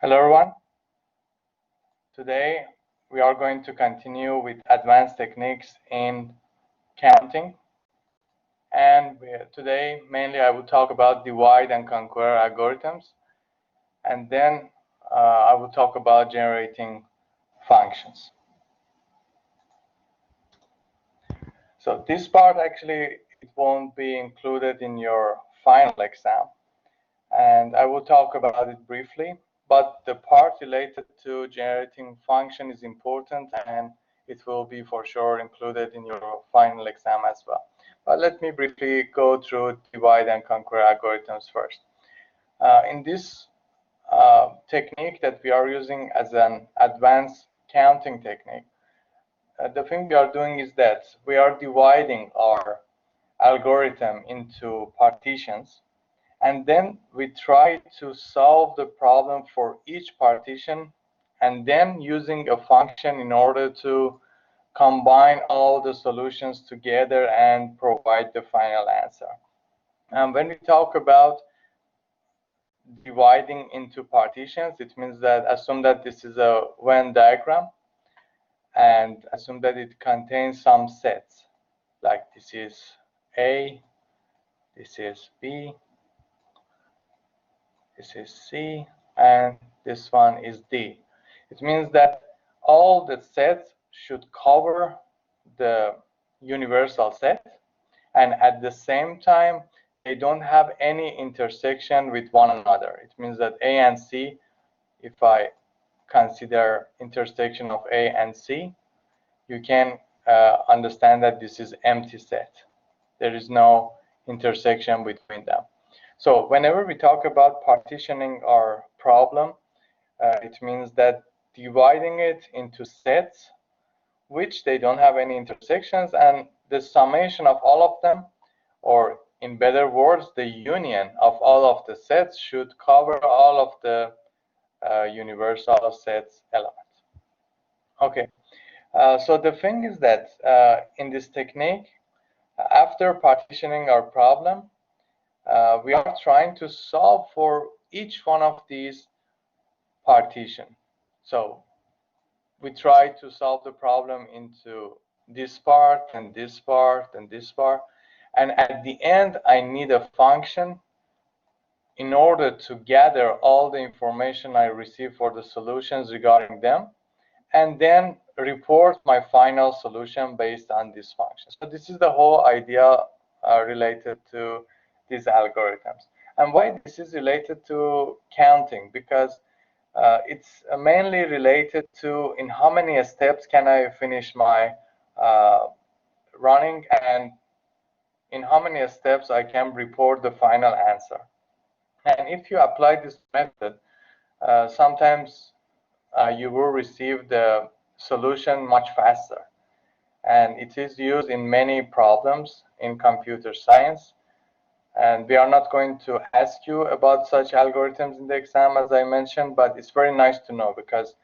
Hello everyone. Today we are going to continue with advanced techniques in counting, and today mainly I will talk about divide and conquer algorithms, and then I will talk about generating functions. So this part actually it won't be included in your final exam, and I will talk about it briefly. But the part related to generating function is important, and it will be for sure included in your final exam as well. But let me briefly go through divide and conquer algorithms first. In this technique that we are using as an advanced counting technique, the thing we are doing is that we are dividing our algorithm into partitions, and then we try to solve the problem for each partition, and then using a function in order to combine all the solutions together and provide the final answer. And when we talk about dividing into partitions, it means that assume that this is a Venn diagram, and assume that it contains some sets, like this is A, this is B, this is C, and this one is D. It means that all the sets should cover the universal set, and at the same time, they don't have any intersection with one another. It means that A and C, if I consider intersection of A and C, you can understand that this is empty set. There is no intersection between them. So whenever we talk about partitioning our problem, it means that dividing it into sets which they don't have any intersections, and the summation of all of them, or in better words, the union of all of the sets should cover all of the universal sets elements. Okay, so the thing is that in this technique, after partitioning our problem, we are trying to solve for each one of these partitions. So we try to solve the problem into this part and this part and this part, and at the end I need a function in order to gather all the information I receive for the solutions regarding them, and then report my final solution based on this function. So this is the whole idea related to these algorithms. And why this is related to counting? Because it's mainly related to in how many steps can I finish my running, and in how many steps I can report the final answer. And if you apply this method, sometimes you will receive the solution much faster. And it is used in many problems in computer science. And we are not going to ask you about such algorithms in the exam, as I mentioned, but it's very nice to know, because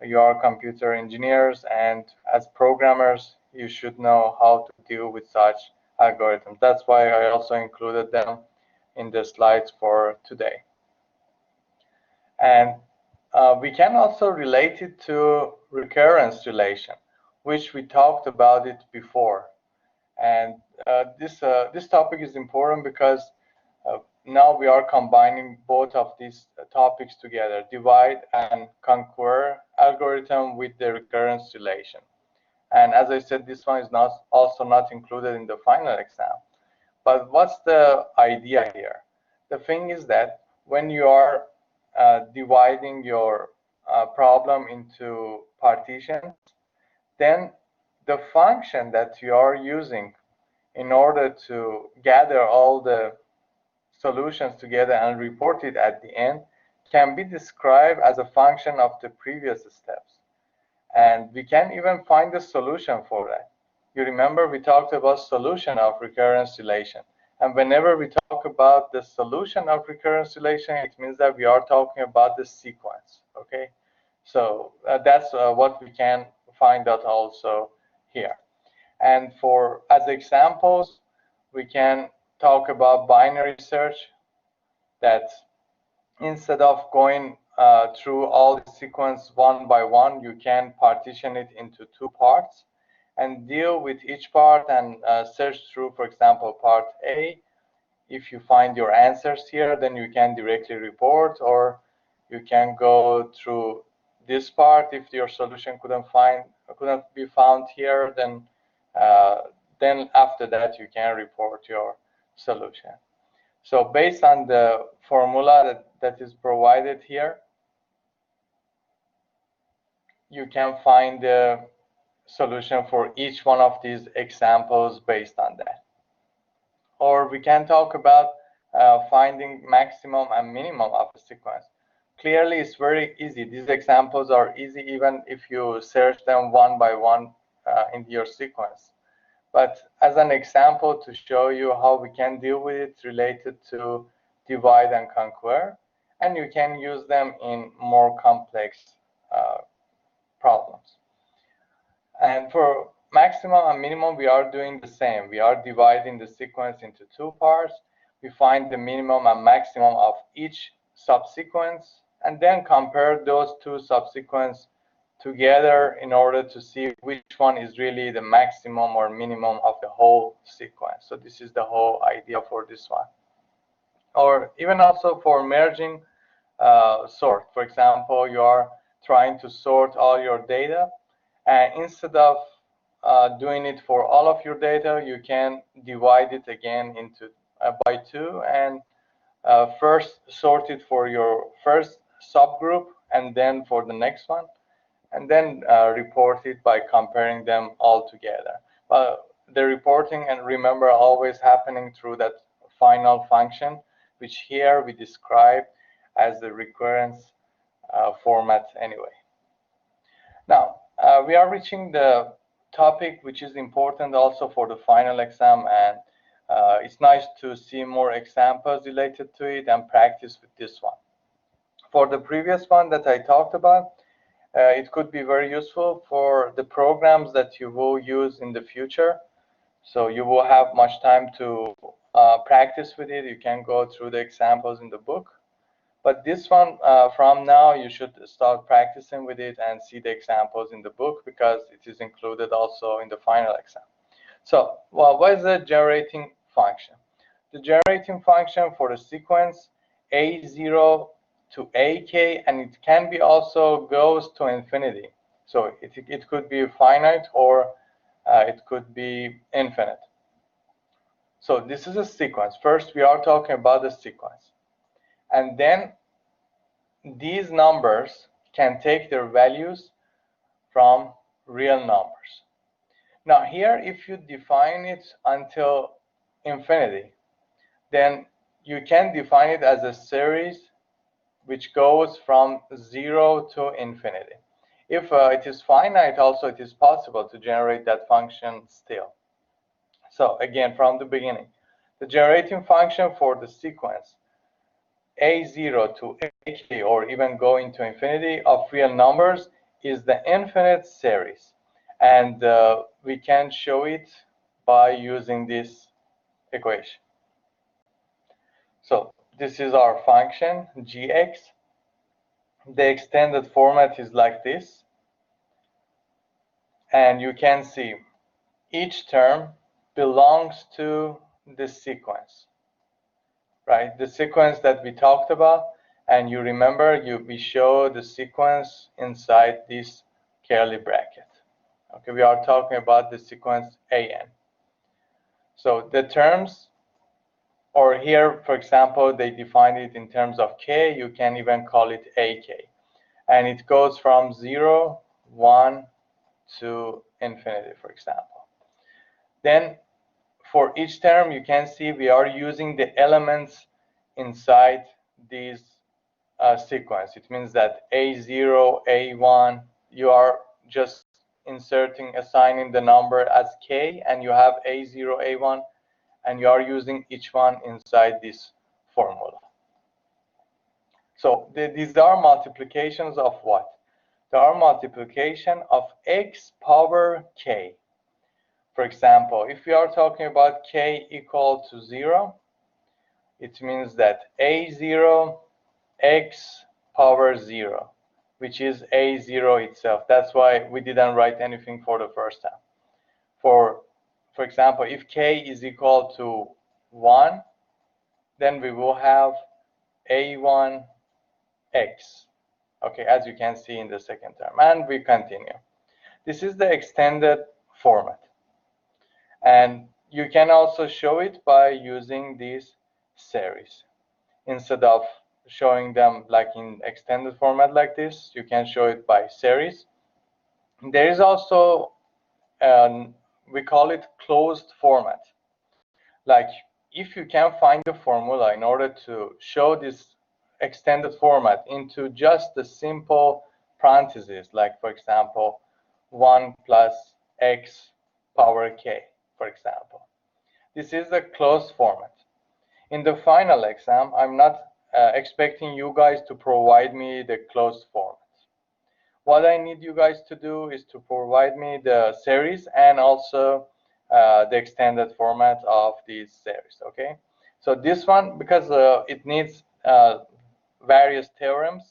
you are computer engineers, and as programmers, you should know how to deal with such algorithms. That's why I also included them in the slides for today. And we can also relate it to recurrence relation, which we talked about it before. And this topic is important because now we are combining both of these topics together, divide and conquer algorithm with the recurrence relation. And as I said, this one is also not included in the final exam. But what's the idea here? The thing is that when you are dividing your problem into partitions, then the function that you are using in order to gather all the solutions together and report it at the end can be described as a function of the previous steps. And we can even find the solution for that. You remember we talked about solution of recurrence relation. And whenever we talk about the solution of recurrence relation, it means that we are talking about the sequence, okay? So that's what we can find out also here. And for as examples, we can talk about binary search, that instead of going through all the sequence one by one, you can partition it into two parts and deal with each part and search through, for example, part A. If you find your answers here, then you can directly report, or you can go through this part. If your solution couldn't be found here, then after that you can report your solution. So based on the formula that is provided here, you can find the solution for each one of these examples based on that. Or we can talk about finding maximum and minimum of a sequence. Clearly, it's very easy. These examples are easy even if you search them one by one in your sequence. But as an example to show you how we can deal with it related to divide and conquer, and you can use them in more complex problems. And for maximum and minimum, we are doing the same. We are dividing the sequence into two parts. We find the minimum and maximum of each subsequence, and then compare those two subsequences together in order to see which one is really the maximum or minimum of the whole sequence. So this is the whole idea for this one. Or even also for merging sort. For example, you are trying to sort all your data, and instead of doing it for all of your data, you can divide it again into by two, and first sort it for your first subgroup and then for the next one, and then report it by comparing them all together. The reporting, and remember, always happening through that final function, which here we describe as the recurrence format anyway. Now, we are reaching the topic which is important also for the final exam, and it's nice to see more examples related to it and practice with this one. For the previous one that I talked about, it could be very useful for the programs that you will use in the future. So you will have much time to practice with it. You can go through the examples in the book. But this one, from now, you should start practicing with it and see the examples in the book, because it is included also in the final exam. So, well, what is the generating function? The generating function for the sequence A0 to AK, and it can be also goes to infinity. So it could be finite, or it could be infinite. So this is a sequence. First, we are talking about the sequence. And then these numbers can take their values from real numbers. Now here, if you define it until infinity, then you can define it as a series which goes from 0 to infinity. If it is finite, also it is possible to generate that function still. So again, from the beginning, the generating function for the sequence A0 to AK, or even going to infinity, of real numbers is the infinite series. And we can show it by using this equation. So this is our function, gx. The extended format is like this. And you can see each term belongs to the sequence, right? The sequence that we talked about. And you remember, we show the sequence inside this curly bracket. Okay, we are talking about the sequence AN. So the terms, or here, for example, they define it in terms of K, you can even call it AK. And it goes from 0, 1 to infinity, for example. Then for each term, you can see we are using the elements inside these sequence. It means that A0, A1, you are just assigning the number as K, and you have A0, A1, and you are using each one inside this formula. So these are multiplications of what? They are multiplication of x power k. For example, if we are talking about k equal to 0, it means that A0 x power 0, which is A0 itself. That's why we didn't write anything for the first time. For example, if k is equal to 1, then we will have A1 x, okay, as you can see in the second term, and we continue. This is the extended format, and you can also show it by using these series. Instead of showing them like in extended format like this, you can show it by series. There is also we call it closed format. Like if you can find the formula in order to show this extended format into just the simple parentheses, like for example 1 plus x power k, for example, this is the closed format. In the final exam, I'm not expecting you guys to provide me the closed format. What I need you guys to do is to provide me the series and also the extended format of these series, okay? So this one, because it needs various theorems,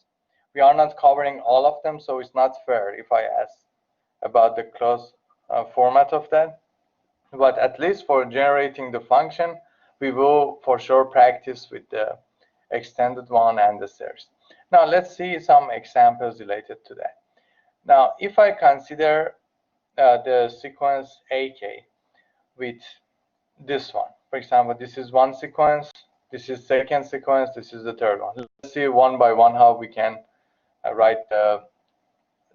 we are not covering all of them, so it's not fair if I ask about the closed format of that. But at least for generating the function, we will for sure practice with the extended one and the series. Now let's see some examples related to that. Now, if I consider the sequence AK with this one, for example, this is one sequence, this is second sequence, this is the third one. Let's see one by one how we can write the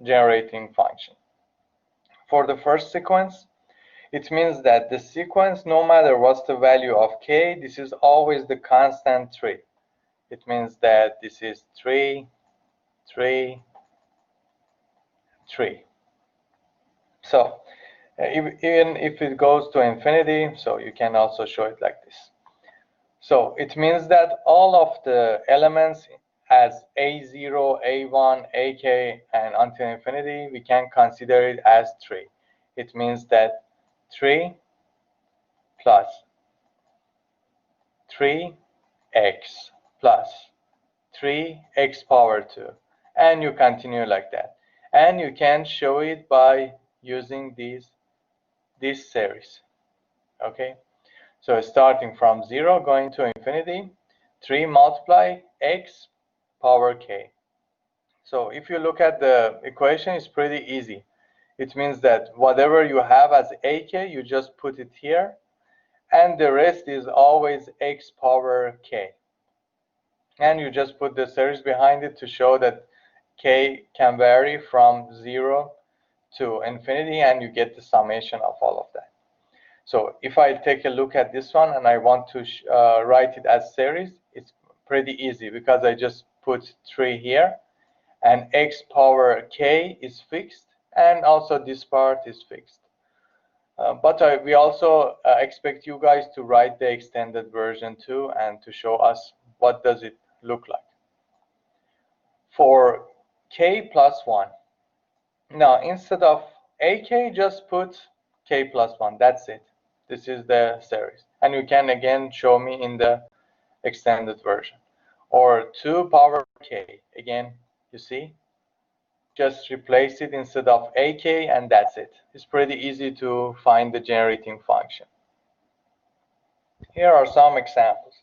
generating function. For the first sequence, it means that the sequence, no matter what's the value of k, this is always the constant 3. It means that this is 3, 3, 3. So even if it goes to infinity, so you can also show it like this. So it means that all of the elements as A0, A1, AK, and until infinity, we can consider it as 3. It means that 3 plus 3x plus 3x power 2, and you continue like that. And you can show it by using this series, okay? So starting from 0 going to infinity, 3 multiply x power k. So if you look at the equation, it's pretty easy. It means that whatever you have as ak, you just put it here, and the rest is always x power k. And you just put the series behind it to show that k can vary from 0 to infinity, and you get the summation of all of that. So if I take a look at this one and I want to write it as series, it's pretty easy because I just put 3 here, and x power k is fixed, and also this part is fixed. But we also expect you guys to write the extended version too, and to show us what does it look like. For k plus 1, now instead of ak, just put k plus 1, that's it. This is the series, and you can again show me in the extended version. Or 2 power k, again, you see, just replace it instead of ak, and that's it. It's pretty easy to find the generating function. Here are some examples.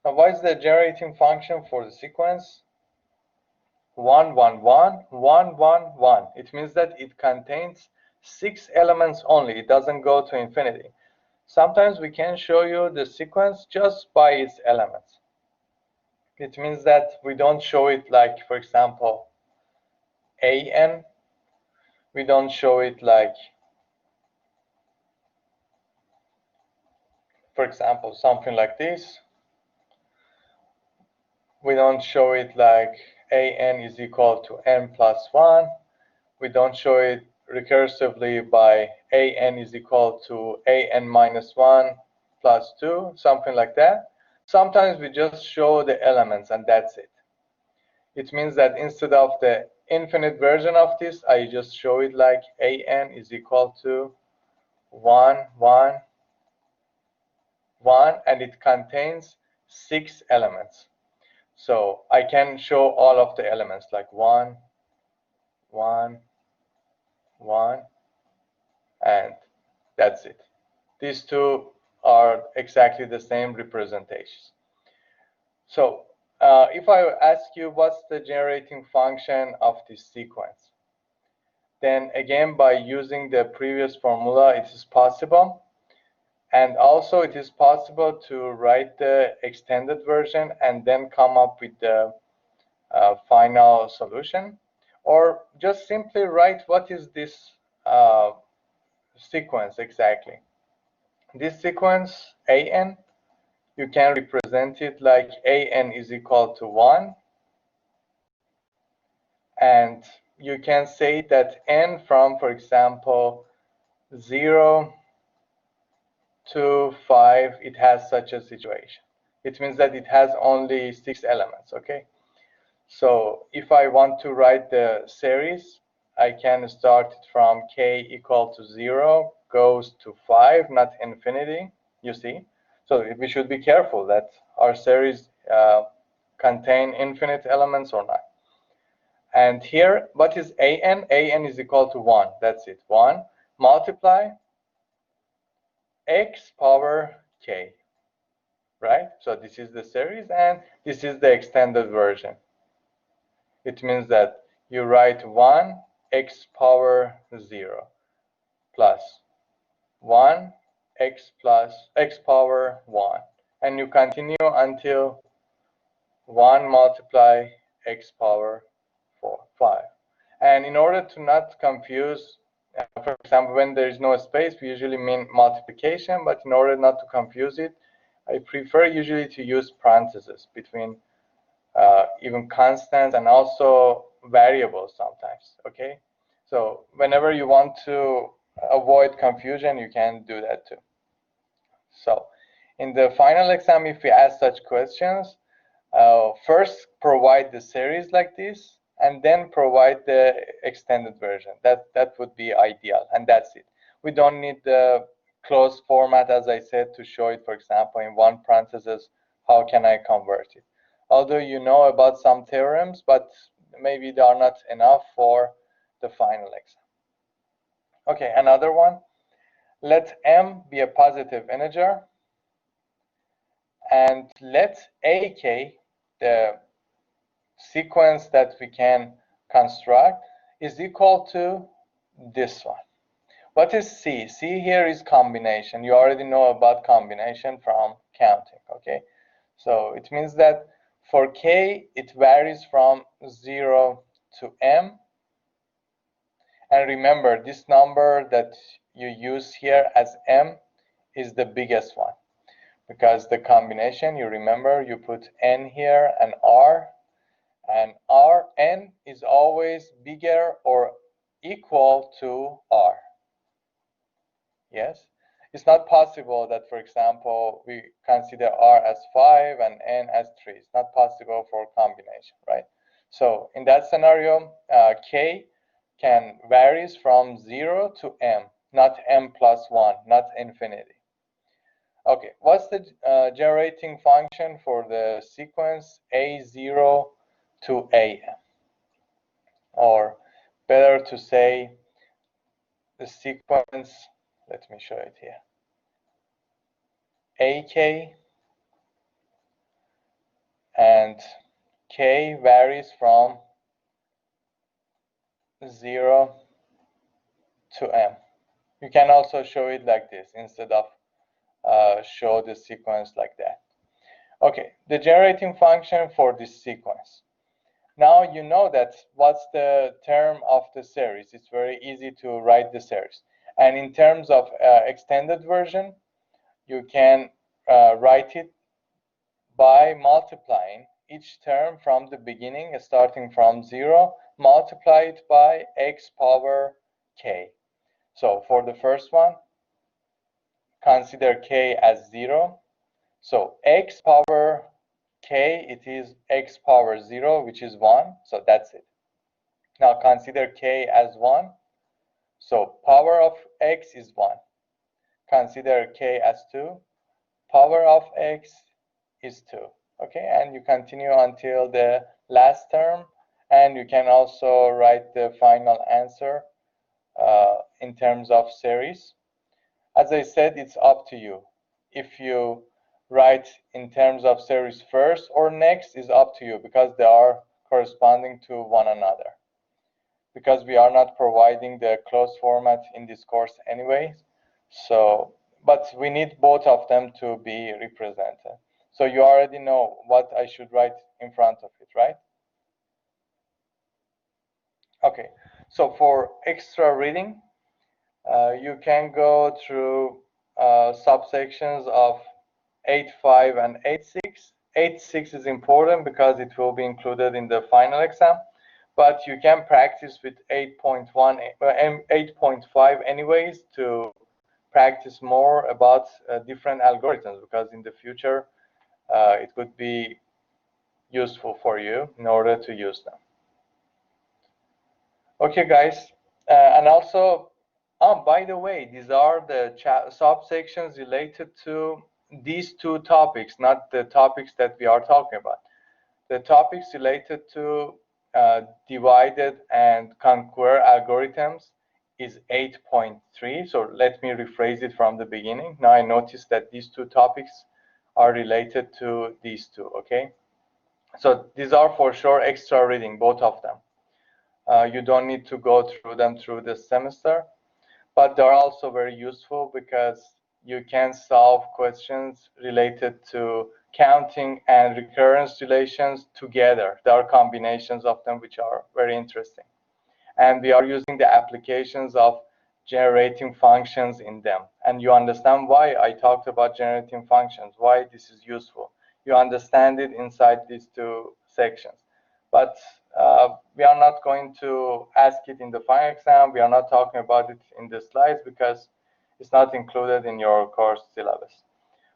Now, what is the generating function for the sequence? 1, 1, 1, 1, 1, 1. It means that it contains 6 elements only. It doesn't go to infinity. Sometimes we can show you the sequence just by its elements. It means that we don't show it like, for example, an. We don't show it like, for example, something like this. We don't show it like an is equal to n plus 1. We don't show it recursively by an is equal to an minus 1 plus 2, something like that. Sometimes we just show the elements, and that's it. It means that instead of the infinite version of this, I just show it like an is equal to 1, 1, 1, and it contains 6 elements. So I can show all of the elements like 1, 1, 1, and that's it. These two are exactly the same representations. So if I ask you what's the generating function of this sequence, then again, by using the previous formula, it is possible. And also it is possible to write the extended version and then come up with the final solution, or just simply write what is this sequence exactly. This sequence an, you can represent it like an is equal to 1, and you can say that n from, for example, 0 to 5, it has such a situation. It means that it has only 6 elements, okay? So if I want to write the series, I can start it from k equal to 0, goes to 5, not infinity, you see? So we should be careful that our series contain infinite elements or not. And here, what is an? An is equal to 1, that's it. 1 multiply x power k, right? So this is the series, and this is the extended version. It means that you write 1 x power 0 plus 1 x plus x power 1, and you continue until 1 multiply x power 5. And in order to not confuse, for example, when there is no space, we usually mean multiplication, but in order not to confuse it, I prefer usually to use parentheses between even constants and also variables sometimes, okay? So whenever you want to avoid confusion, you can do that too. So in the final exam, if we ask such questions, first provide the series like this, and then provide the extended version. That would be ideal, and that's it. We don't need the closed format, as I said, to show it, for example, in one parenthesis. How can I convert it? Although you know about some theorems, but maybe they are not enough for the final exam. Okay, another one. Let m be a positive integer, and let ak, the sequence that we can construct, is equal to this one. What is C? C here is combination. You already know about combination from counting, okay? So it means that for k, it varies from 0 to m. And remember, this number that you use here as m is the biggest one, because the combination, you remember, you put n here and r, and n is always bigger or equal to r. Yes, it's not possible that, for example, we consider r as 5 and n as 3. It's not possible for combination, right? So in that scenario, k can varies from 0 to m, not m plus 1, not infinity. Okay, what's the generating function for the sequence a0 to am? Or better to say, the sequence, let me show it here, ak, and k varies from 0 to m. You can also show it like this instead of show the sequence like that. Okay, the generating function for this sequence. Now you know that what's the term of the series. It's very easy to write the series. And in terms of extended version, you can write it by multiplying each term from the beginning, starting from 0, multiply it by x power k. So for the first one, consider k as 0. So x power k, it is x power 0, which is 1. So that's it. Now consider k as 1. So power of x is 1. Consider k as 2. Power of x is 2. Okay, and you continue until the last term, and you can also write the final answer in terms of series. As I said, it's up to you. If you write in terms of series first or next is up to you, because they are corresponding to one another. Because we are not providing the closed format in this course anyway, so but we need both of them to be represented. So you already know what I should write in front of it, right? Okay, so for extra reading, you can go through subsections of 8.5 and 8.6. 8.6 is important because it will be included in the final exam, but you can practice with 8.1 and 8.5 anyways to practice more about different algorithms, because in the future it could be useful for you in order to use them. Okay, guys, and also, by the way, these are the subsections related to these two topics, not the topics that we are talking about. The topics related to divided and conquer algorithms is 8.3. So let me rephrase it from the beginning. Now I noticed that these two topics are related to these two, okay? So these are for sure extra reading, both of them. You don't need to go through them through the semester, but they're also very useful because you can solve questions related to counting and recurrence relations together. There are combinations of them which are very interesting. And we are using the applications of generating functions in them. And you understand why I talked about generating functions, why this is useful. You understand it inside these two sections. But we are not going to ask it in the final exam. We are not talking about it in the slides because it's not included in your course syllabus.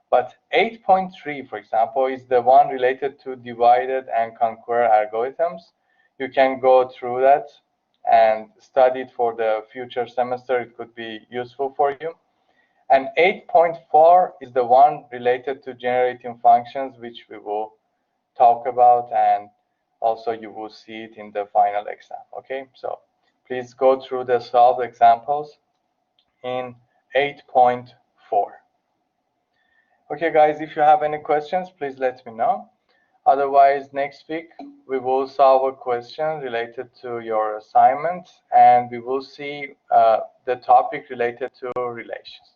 But 8.3, for example, is the one related to divided and conquer algorithms. You can go through that and study it for the future semester. It could be useful for you. And 8.4 is the one related to generating functions, which we will talk about, and also you will see it in the final exam. Okay, so please go through the solved examples in 8.4. Okay, guys, if you have any questions, please let me know. Otherwise, next week, we will solve a question related to your assignment, and we will see the topic related to relations.